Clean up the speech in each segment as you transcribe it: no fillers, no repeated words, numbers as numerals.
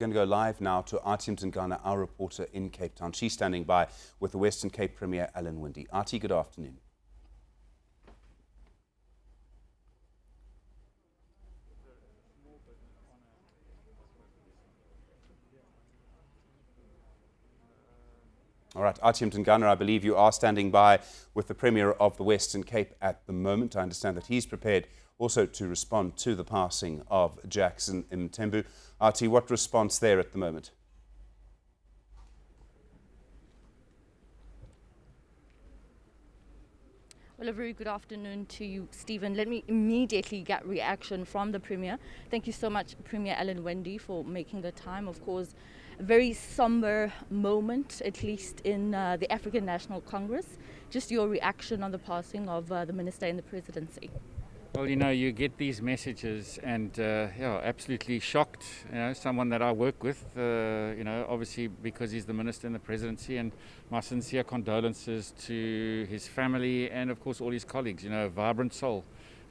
We're going to go live now to Artie Mthembu, our reporter in Cape Town. She's standing by with the Western Cape Premier, Winde. Artie, good afternoon. All right, Artie Mthembu, I believe you are standing by with the Premier of the Western Cape at the moment. I understand that he's prepared also to respond to the passing of Jackson Mthembu. Artie, what response there at the moment? Well, a very good afternoon to you, Stephen. Let me immediately get reaction from the Premier. Thank you so much, Premier Winde, for making the time. Of course, a very somber moment, at least in the African National Congress. Just your reaction on the passing of the Minister in the Presidency. Well, you get these messages and, absolutely shocked. Someone that I work with, obviously because he's the Minister in the Presidency, and my sincere condolences to his family and, of course, all his colleagues. A vibrant soul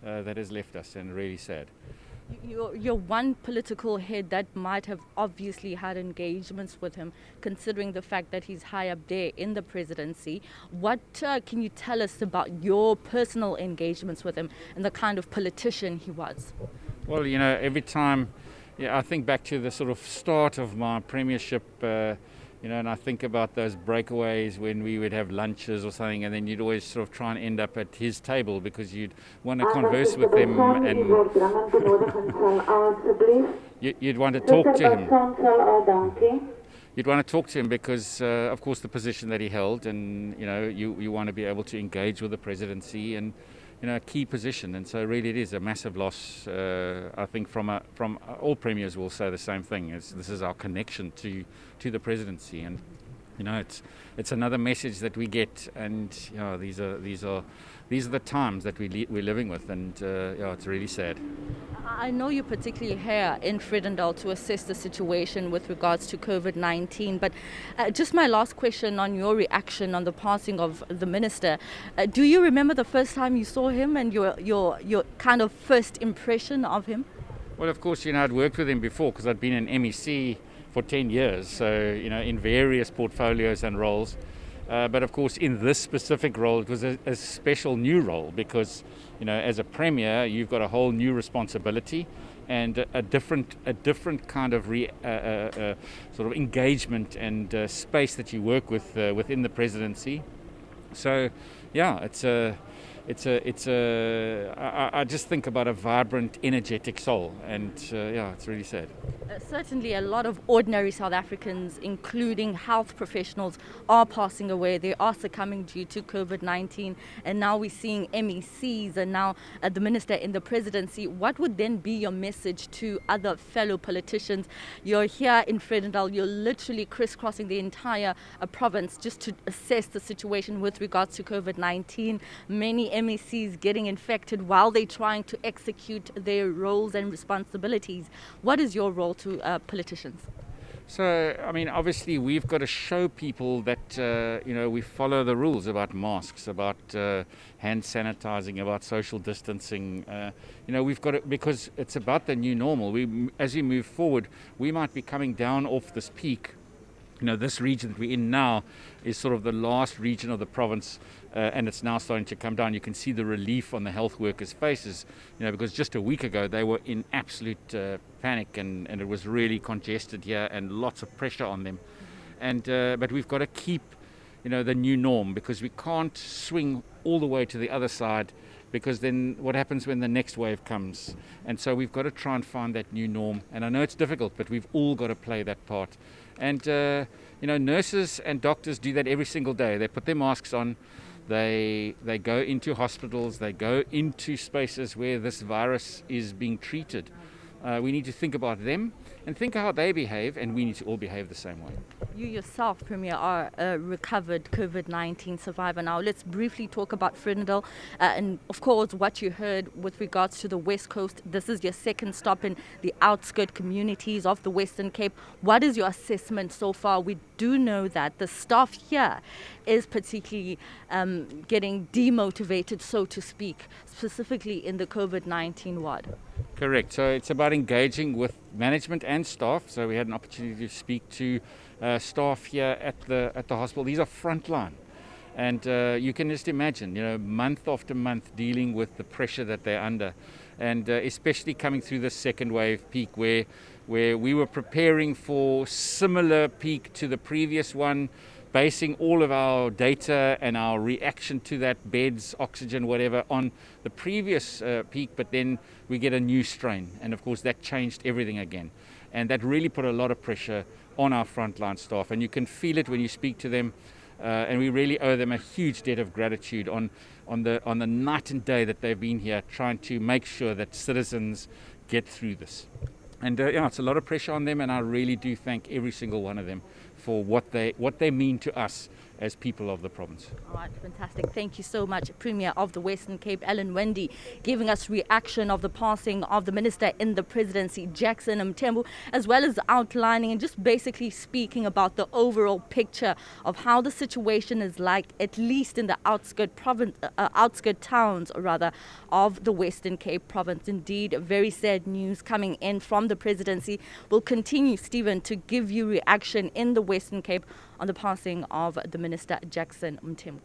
that has left us, and really sad. You're one political head that might have obviously had engagements with him, considering the fact that he's high up there in the presidency. What can you tell us about your personal engagements with him and the kind of politician he was? Well, every time, I think back to the sort of start of my premiership, and I think about those breakaways when we would have lunches or something, and then you'd always sort of try and end up at his table because you'd want to converse with him and you'd want to talk to him. You'd want to talk to him because, of course, the position that he held, and you want to be able to engage with the presidency and a key position, and so really it is a massive loss. I think from all premiers will say the same thing. This is our connection to the presidency, and it's another message that we get, and these are the times that we're living with, and it's really sad. I know you're particularly here in Vredendal to assess the situation with regards to COVID-19, but just my last question on your reaction on the passing of the minister. Do you remember the first time you saw him and your kind of first impression of him? Well, of course, I'd worked with him before because I'd been an MEC for 10 years, so in various portfolios and roles. But of course, in this specific role, it was a special new role because, as a premier, you've got a whole new responsibility and a different kind of sort of engagement and space that you work with within the presidency. So, I just think about a vibrant, energetic soul, and it's really sad. Certainly a lot of ordinary South Africans, including health professionals, are passing away. They are succumbing due to COVID-19, and now we're seeing MECs and now the minister in the presidency. What would then be your message to other fellow politicians? You're here in Vredendal, you're literally crisscrossing the entire province just to assess the situation with regards to COVID-19. Many MECs getting infected while they're trying to execute their roles and responsibilities. What is your role to politicians? So, obviously we've got to show people that, we follow the rules about masks, about hand sanitizing, about social distancing. We've got to, because it's about the new normal. As we move forward, we might be coming down off this peak. This region that we're in now is sort of the last region of the province, and it's now starting to come down. You can see the relief on the health workers' faces, because just a week ago they were in absolute panic, and it was really congested here and lots of pressure on them. And but we've got to keep, the new norm, because we can't swing all the way to the other side, because then what happens when the next wave comes? And so we've got to try and find that new norm. And I know it's difficult, but we've all got to play that part. And, nurses and doctors do that every single day. They put their masks on, they go into hospitals, they go into spaces where this virus is being treated. We need to think about them and think how they behave, and we need to all behave the same way. You yourself, Premier, are a recovered COVID-19 survivor. Now, let's briefly talk about Vredendal and, of course, what you heard with regards to the West Coast. This is your second stop in the outskirt communities of the Western Cape. What is your assessment so far? We do know that the staff here is particularly getting demotivated, so to speak, specifically in the COVID-19 ward. Correct. So it's about engaging with management and staff. So we had an opportunity to speak to staff here at the hospital. These are frontline. And you can just imagine, month after month dealing with the pressure that they're under. And especially coming through the second wave peak where we were preparing for similar peak to the previous one, basing all of our data and our reaction to that, beds, oxygen, whatever, on the previous peak, but then we get a new strain. And of course that changed everything again. And that really put a lot of pressure on our frontline staff. And you can feel it when you speak to them. And we really owe them a huge debt of gratitude on the night and day that they've been here trying to make sure that citizens get through this. And it's a lot of pressure on them, and I really do thank every single one of them for what they mean to us as people of the province. All right, fantastic. Thank you so much, Premier of the Western Cape, Winde, giving us reaction of the passing of the Minister in the Presidency, Jackson Mthembu, as well as outlining and just basically speaking about the overall picture of how the situation is like, at least in the outskirt towns, of the Western Cape province. Indeed, very sad news coming in from the Presidency. We'll continue, Stephen, to give you reaction in the Western Cape on the passing of the Minister Jackson Mthembu.